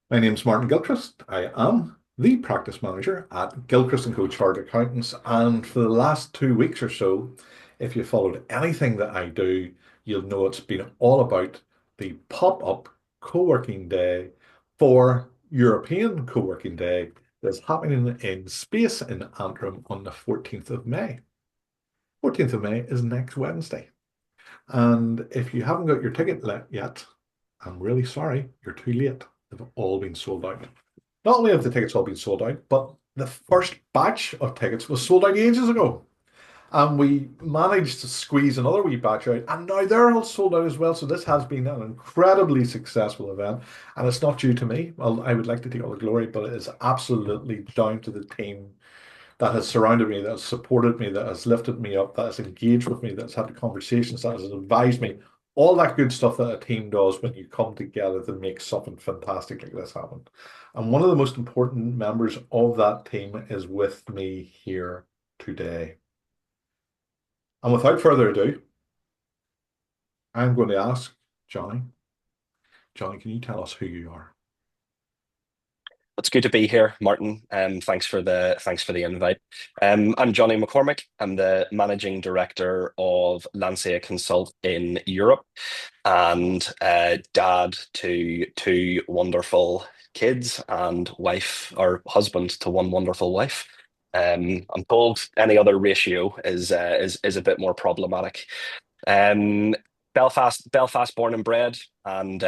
My name's Martin Gilchrist. I am the practice manager at Gilchrist & Co Chartered Accountants. And for the last 2 weeks or so, if you followed anything that I do, you'll know it's been all about the pop-up co-working day for European co-working day that's happening in space in Antrim on the 14th of May. 14th of May is next Wednesday. And if you haven't got your ticket yet, I'm really sorry, you're too late. They've all been sold out. Not only have the tickets all been sold out, but the first batch of tickets was sold out ages ago. And we managed to squeeze another wee batch out, and now they're all sold out as well. So this has been an incredibly successful event, and it's not due to me. Well, I would like to take all the glory, but it is absolutely down to the team that has surrounded me, that has supported me, that has lifted me up, that has engaged with me, that's had the conversations, that has advised me, all that good stuff that a team does when you come together to make something fantastic like this happen. And one of the most important members of that team is with me here today. And without further ado, I'm going to ask Jonny. Jonny, can you tell us who you are? It's good to be here, Martin. Thanks for the invite. I'm Jonny McCormick. I'm the managing director of Lancia Consult in Europe, and dad to two wonderful kids, and wife or husband to one wonderful wife. I'm told any other ratio is a bit more problematic. Um, Belfast born and bred, and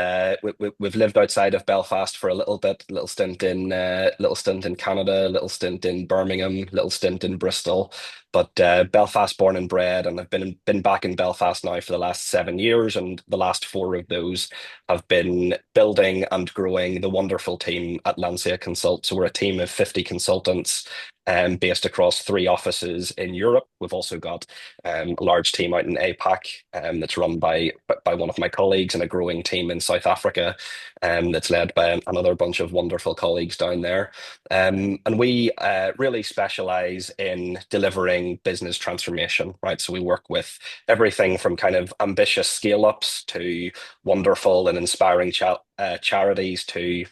we've lived outside of Belfast for a little bit, little stint in Canada, little stint in Birmingham, little stint in Bristol, but Belfast born and bred, and I've been back in Belfast now for the last 7 years, and the last four of those have been building and growing the wonderful team at Lancia Consult. So we're a team of 50 consultants. Based across three offices in Europe. We've also got a large team out in APAC that's run by one of my colleagues, and a growing team in South Africa that's led by another bunch of wonderful colleagues down there. And we really specialize in delivering business transformation, right? So we work with everything from kind of ambitious scale ups to wonderful and inspiring charities to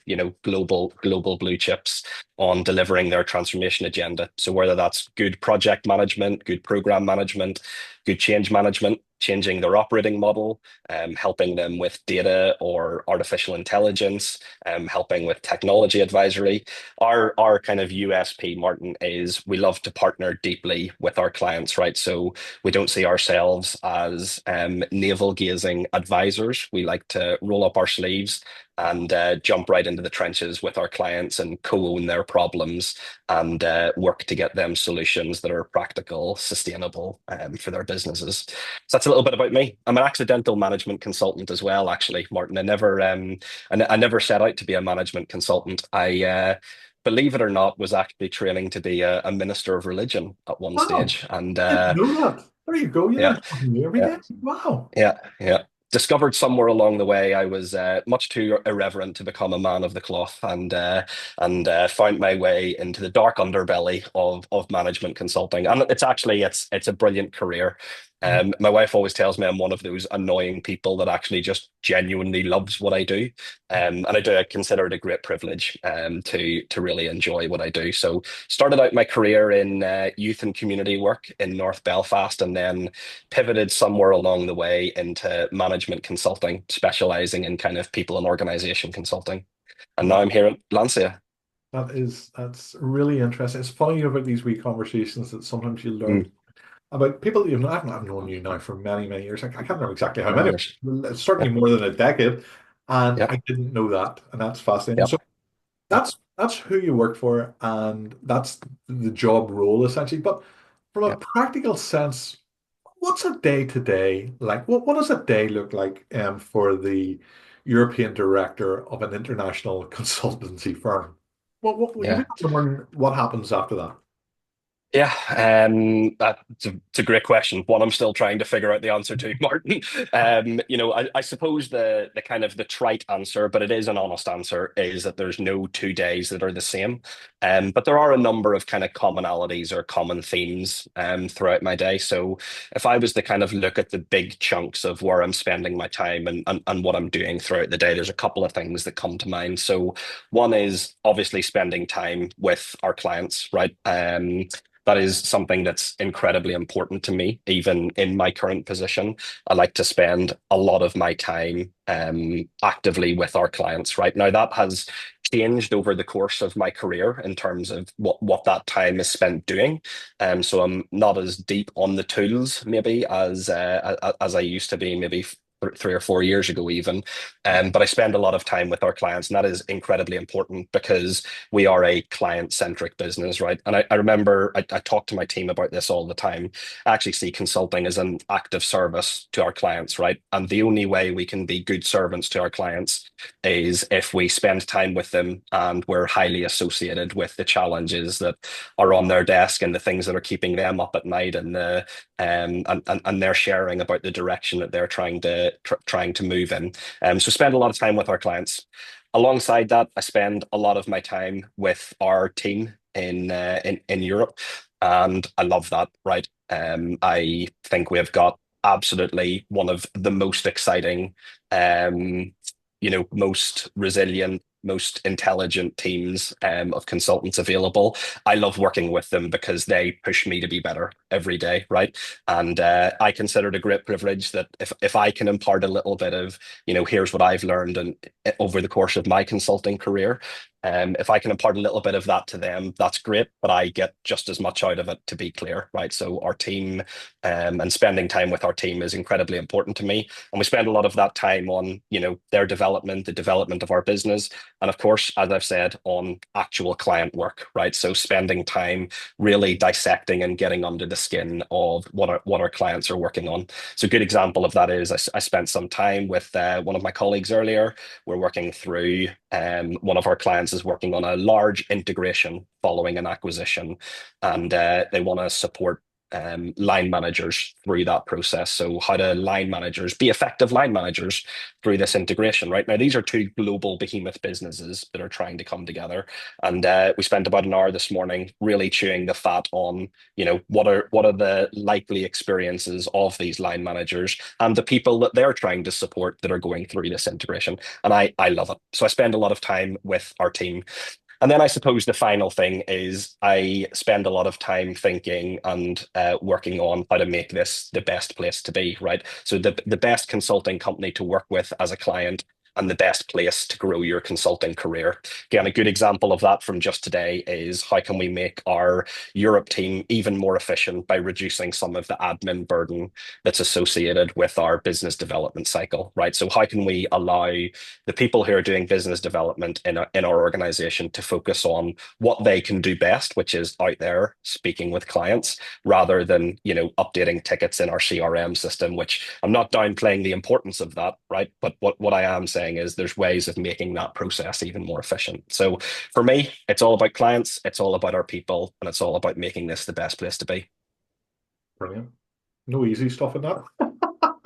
global blue chips on delivering their transformation agenda. So whether that's good project management, good program management, good change management, changing their operating model, helping them with data or artificial intelligence, helping with technology advisory. Our kind of USP, Martin, is we love to partner deeply with our clients, right? So we don't see ourselves as navel gazing advisors. We like to roll up our sleeves and jump right into the trenches with our clients and co-own their problems, and work to get them solutions that are practical, sustainable for their businesses. So that's a little bit about me. I'm an accidental management consultant as well, actually, Martin. I never set out to be a management consultant. Believe it or not, was actually training to be a minister of religion at one Wow, stage, and I didn't know that. There you go. You yeah, learn something new every yeah. day. Wow. Yeah. Discovered somewhere along the way I was much too irreverent to become a man of the cloth, and found my way into the dark underbelly of management consulting. And it's a brilliant career. My wife always tells me I'm one of those annoying people that actually just genuinely loves what I do. I consider it a great privilege to really enjoy what I do. So started out my career in youth and community work in North Belfast, and then pivoted somewhere along the way into management consulting, specializing in kind of people and organization consulting. And now Wow. I'm here at Lancia. That's really interesting. It's funny about these wee conversations that sometimes you learn Mm, about people that you've known. I've known you now for many, many years. I can't remember exactly how many many. years. It's Yeah, certainly more than a decade. And yeah, I didn't know that. And that's fascinating. yeah, So yeah, that's who you work for, and that's the job role essentially. But from a yeah. practical sense, what's a day to day like? What does a day look like for the European director of an international consultancy firm? What you Yeah. learn what happens after that? Yeah, that's It's a great question. One I'm still trying to figure out the answer to, Martin. I suppose the kind of the trite answer, but it is an honest answer, is that there's no 2 days that are the same. But there are a number of kind of commonalities or common themes throughout my day. So if I was to kind of look at the big chunks of where I'm spending my time and what I'm doing throughout the day, there's a couple of things that come to mind. So one is obviously spending time with our clients, right? That is something that's incredibly important to me, even in my current position. I like to spend a lot of my time actively with our clients, right? Now, that has changed over the course of my career in terms of what that time is spent doing. So I'm not as deep on the tools maybe as I used to be maybe 3 or 4 years ago even. But I spend a lot of time with our clients, and that is incredibly important because we are a client-centric business, right? And I remember I talk to my team about this all the time. I actually see consulting as an active service to our clients, right? And the only way we can be good servants to our clients is if we spend time with them and we're highly associated with the challenges that are on their desk and the things that are keeping them up at night and and they're sharing about the direction that they're trying to move in. So spend a lot of time with our clients. Alongside that, I spend a lot of my time with our team in Europe, and I love that. Right, I think we've got absolutely one of the most exciting, most resilient, most intelligent teams of consultants available. I love working with them because they push me to be better every day, right? And I consider it a great privilege that if I can impart a little bit of, here's what I've learned and over the course of my consulting career. If I can impart a little bit of that to them, that's great, but I get just as much out of it, to be clear, right? So our team and spending time with our team is incredibly important to me. And we spend a lot of that time on, their development, the development of our business, and of course, as I've said, on actual client work, right? So spending time really dissecting and getting under the skin of what our clients are working on. So a good example of that is I spent some time with one of my colleagues earlier. We're working through one of our clients is working on a large integration following an acquisition, and they want to support line managers through that process. So, how do line managers be effective line managers through this integration? Right now, these are two global behemoth businesses that are trying to come together, and we spent about an hour this morning really chewing the fat on, what are the likely experiences of these line managers and the people that they're trying to support that are going through this integration. And I love it. So I spend a lot of time with our team. And then I suppose the final thing is I spend a lot of time thinking and working on how to make this the best place to be, right? So the best consulting company to work with as a client and the best place to grow your consulting career. Again, a good example of that from just today is how can we make our Europe team even more efficient by reducing some of the admin burden that's associated with our business development cycle, right? So how can we allow the people who are doing business development in our organization to focus on what they can do best, which is out there speaking with clients rather than, updating tickets in our CRM system, which I'm not downplaying the importance of that, right? But what I am saying is there's ways of making that process even more efficient. So for me, it's all about clients, it's all about our people, and it's all about making this the best place to be. Brilliant. No easy stuff in that.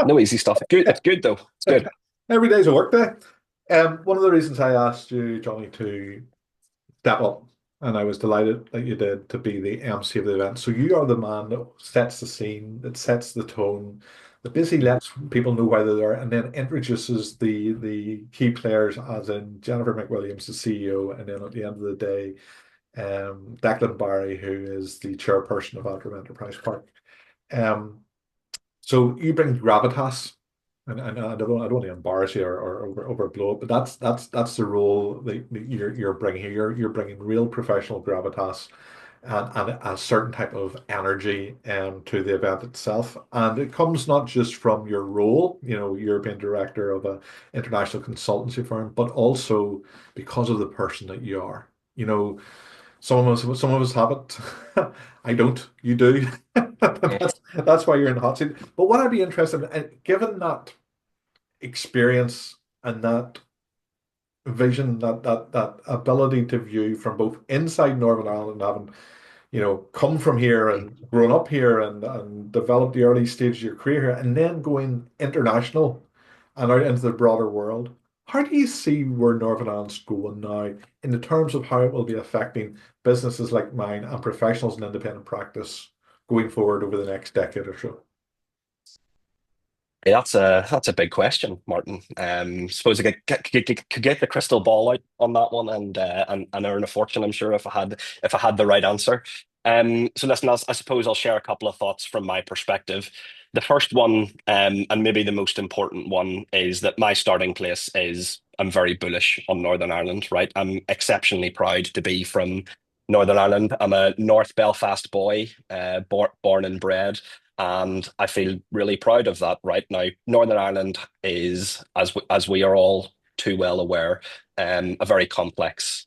No easy stuff. Good. It's good though. It's good. Every day's a work day. One of the reasons I asked you, Johnny, to step up, and I was delighted that you did, to be the MC of the event. So you are the man that sets the scene, that sets the tone, that basically lets people know why they're there, and then introduces the key players, as in Jennifer McWilliams, the CEO, and then at the end of the day, Declan Barry, who is the chairperson of Antrim Enterprise Park. Um, so you bring gravitas, and I don't want to embarrass you or overblow it, but that's the role that you're bringing here. You're bringing real professional gravitas and a certain type of energy to the event itself, and it comes not just from your role, European director of a international consultancy firm, but also because of the person that you are. Some of us have it. I don't. You do. That's why you're in the hot seat. But what I'd be interested in, given that experience and that vision, that ability to view from both inside Northern Ireland and having come from here and grown up here and develop the early stage of your career here and then going international and out into the broader world. How do you see where Northern Ireland's going now in the terms of how it will be affecting businesses like mine and professionals in independent practice going forward over the next decade or so? Yeah, that's a big question, Martin. Suppose I could get the crystal ball out on that one and earn a fortune, I'm sure, if I had the right answer. So listen, I suppose I'll share a couple of thoughts from my perspective. The first one, and maybe the most important one, is that my starting place is I'm very bullish on Northern Ireland, right? I'm exceptionally proud to be from Northern Ireland. I'm a North Belfast boy, born and bred. And I feel really proud of that right now. Northern Ireland is, as we are all too well aware, a very complex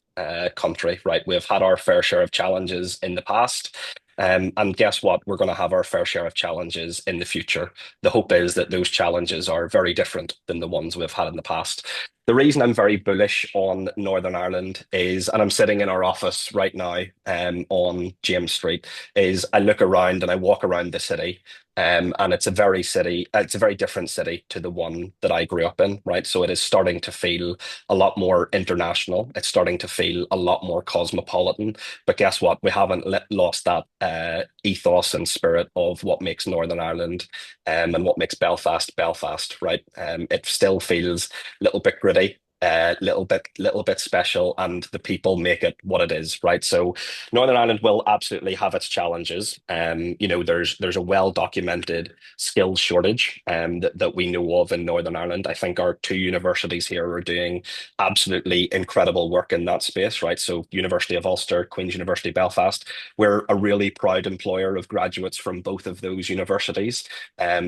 country, right? We've had our fair share of challenges in the past. And guess what? We're going to have our fair share of challenges in the future. The hope is that those challenges are very different than the ones we've had in the past. The reason I'm very bullish on Northern Ireland is, and I'm sitting in our office right now on James Street, is I look around and I walk around the city. And it's a very different city to the one that I grew up in, right? So it is starting to feel a lot more international. It's starting to feel a lot more cosmopolitan. But guess what? We haven't lost that ethos and spirit of what makes Northern Ireland and what makes Belfast Belfast, right? It still feels a little bit gritty. Little bit special, and the people make it what it is, right? So Northern Ireland will absolutely have its challenges. There's a well documented skills shortage that we know of in Northern Ireland. I think our two universities here are doing absolutely incredible work in that space, right? So University of Ulster, Queen's University Belfast, we're a really proud employer of graduates from both of those universities.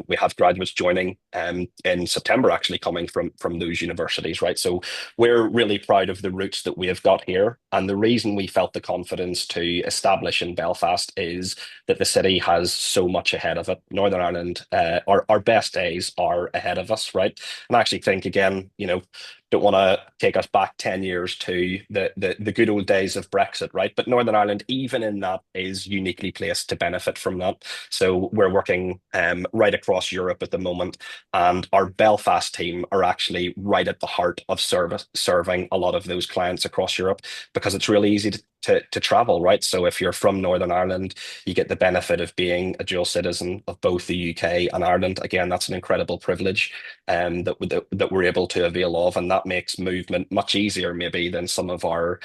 We have graduates joining in September actually coming from those universities, right? So we're really proud of the roots that we have got here. And the reason we felt the confidence to establish in Belfast is that the city has so much ahead of it. Northern Ireland, our best days are ahead of us, right? And I actually think, again, don't want to take us back 10 years to the good old days of Brexit, right? But Northern Ireland, even in that, is uniquely placed to benefit from that. So we're working right across Europe at the moment, and our Belfast team are actually right at the heart of serving a lot of those clients across Europe because it's really easy to travel, right? So if you're from Northern Ireland, you get the benefit of being a dual citizen of both the UK and Ireland. Again, that's an incredible privilege that we're able to avail of, and that makes movement much easier maybe than some of our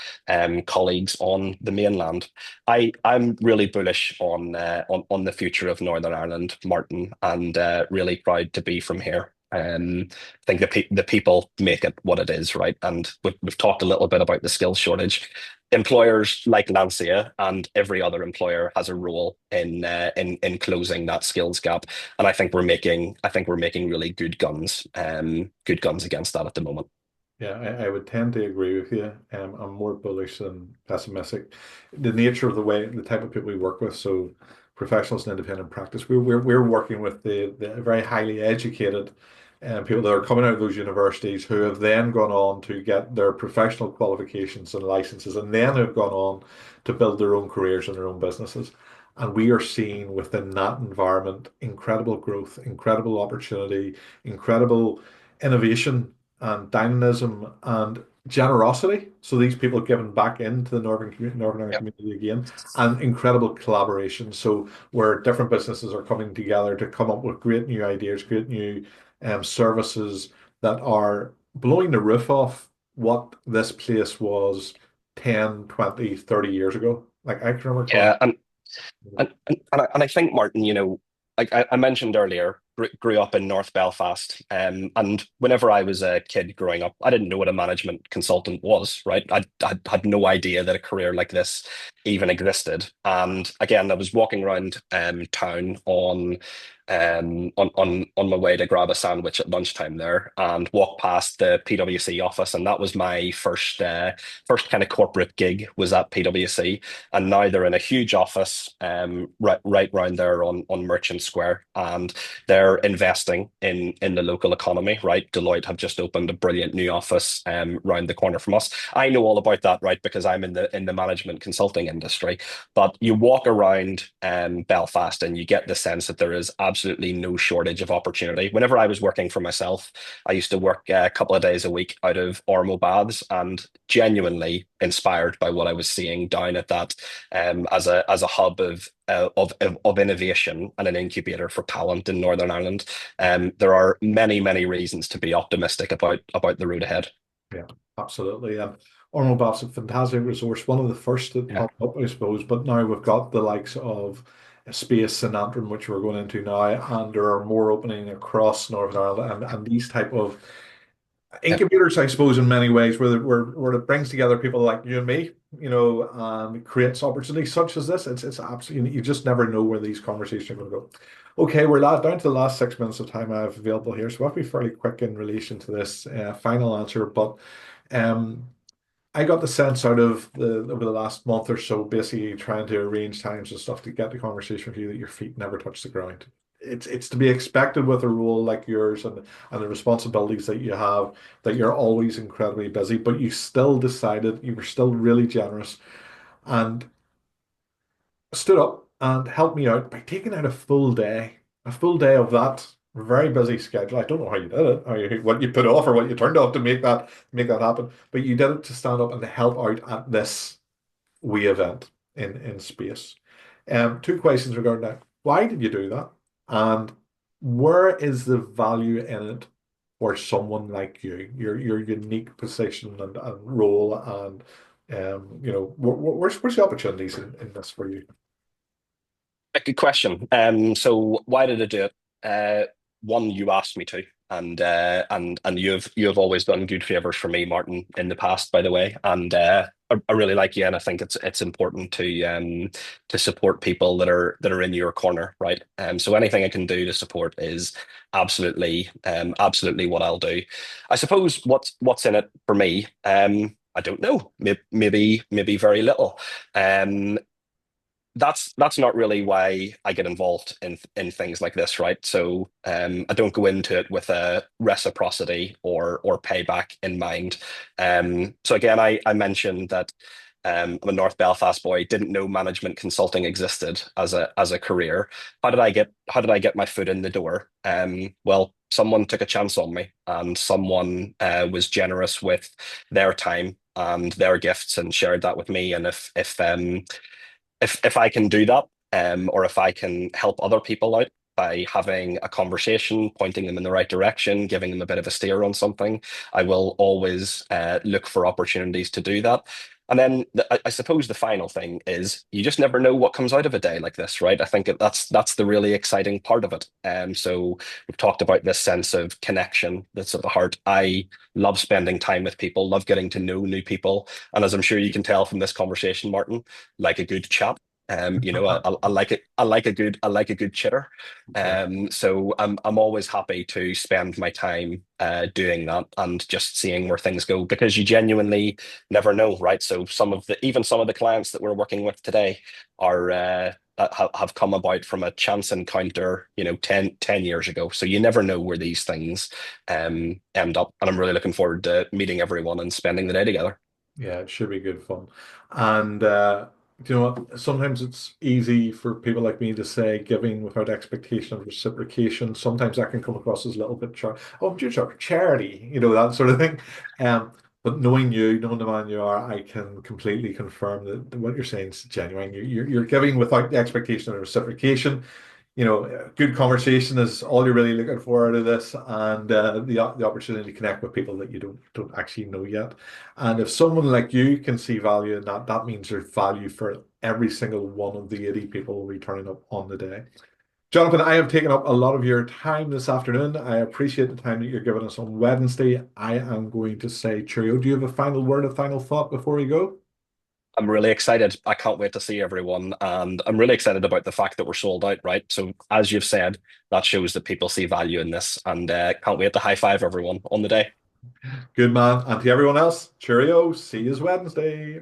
colleagues on the mainland. I'm really bullish on the future of Northern Ireland, Martin, and really proud to be from here. I think the people make it what it is, right? And we've talked a little bit about the skills shortage. Employers like Lancia and every other employer has a role in closing that skills gap, and I think we're making really good guns against that at the moment. Yeah, I would tend to agree with you. I'm more bullish than pessimistic. The nature of the type of people we work with, so professionals in independent practice, we're working with the very highly educated people that are coming out of those universities who have then gone on to get their professional qualifications and licenses, and then have gone on to build their own careers and their own businesses. And we are seeing within that environment incredible growth, incredible opportunity, incredible innovation and dynamism and generosity. So these people giving back into the Northern Ireland Yep. community again, and incredible collaboration. So where different businesses are coming together to come up with great new ideas, great new services that are blowing the roof off what this place was 10, 20, 30 years ago. Like I can remember talking. Yeah, and I think, Martin, like I mentioned earlier, grew up in North Belfast, and whenever I was a kid growing up, I didn't know what a management consultant was, right? I had no idea that a career like this even existed. And again, I was walking around town on on my way to grab a sandwich at lunchtime there, and walked past the PwC office, and that was my first kind of corporate gig was at PwC, and now they're in a huge office right round there on Merchant Square, and they're investing in the local economy. Right, Deloitte have just opened a brilliant new office round the corner from us. I know all about that, right, because I'm in the management consulting industry. But you walk around Belfast and you get the sense that there is absolutely no shortage of opportunity. Whenever I was working for myself, I used to work a couple of days a week out of Ormo Baths, and genuinely inspired by what I was seeing down at that as a hub of innovation and an incubator for talent in Northern Ireland. There are many reasons to be optimistic about the road ahead. Yeah, absolutely. Ormo Bath's a fantastic resource, one of the first that Yeah. popped up, I suppose. But now we've got the likes of Space and Antrim, which we're going into now, and there are more opening across Northern Ireland, and these type of Yeah. incubators, I suppose, in many ways, where it brings together people like you and me, and creates opportunities such as this. It's absolutely, you just never know where these conversations are going to go. Okay, down to the last 6 minutes of time I have available here, so I'll be fairly quick in relation to this final answer. But um, I got the sense out of the over the last month or so, basically trying to arrange times and stuff to get the conversation with you that your feet never touch the ground. It's to be expected with a role like yours and the responsibilities that you have, that you're always incredibly busy, but you still decided you were still really generous and stood up and helped me out by taking out a full day of that very busy schedule. I don't know how you did it, what you put off or what you turned off to make that happen, but you did it to stand up and to help out at this wee event in space. Two questions regarding that. Why did you do that? And where is the value in it for someone like you, your unique position and role and where's the opportunities in this for you? A good question. So why did I do it? One, you asked me to, and you've always done good favors for me, Martin, in the past, by the way. And I really like you, and I think it's important to support people that are in your corner, right? So anything I can do to support is absolutely what I'll do. I suppose what's in it for me. I don't know. Maybe very little. Um, that's not really why I get involved in things like this, right? So I don't go into it with a reciprocity or payback in mind. So again, I mentioned that I'm a North Belfast boy, didn't know management consulting existed as a career. How did I get my foot in the door? Well, someone took a chance on me, and someone was generous with their time and their gifts and shared that with me. And if I can do that, or if I can help other people out by having a conversation, pointing them in the right direction, giving them a bit of a steer on something, I will always look for opportunities to do that. And then I suppose the final thing is you just never know what comes out of a day like this, right? I think that's the really exciting part of it. So we've talked about this sense of connection that's at the heart. I love spending time with people, love getting to know new people. And as I'm sure you can tell from this conversation, Martin, like a good chat. I like it. I like a good chitter. Yeah. So I'm always happy to spend my time doing that and just seeing where things go, because you genuinely never know, right? So some of the clients that we're working with today are have come about from a chance encounter, 10 years ago. So you never know where these things end up. And I'm really looking forward to meeting everyone and spending the day together. Yeah, it should be good fun. And you know what? Sometimes it's easy for people like me to say giving without expectation of reciprocation. Sometimes that can come across as a little bit oh, just charity, that sort of thing. But knowing you, knowing the man you are, I can completely confirm that what you're saying is genuine. You're giving without the expectation of reciprocation. Good conversation is all you're really looking for out of this, and the opportunity to connect with people that you don't actually know yet. And if someone like you can see value in that, that means there's value for every single one of the 80 people who will be turning up on the day. Jonathan, I have taken up a lot of your time this afternoon. I appreciate the time that you're giving us on Wednesday. I am going to say cheerio. Do you have a final word, a final thought before we go? I'm really excited. I can't wait to see everyone. And I'm really excited about the fact that we're sold out, right? So, as you've said, that shows that people see value in this. And can't wait to high five everyone on the day. Good man. And to everyone else, cheerio. See you Wednesday.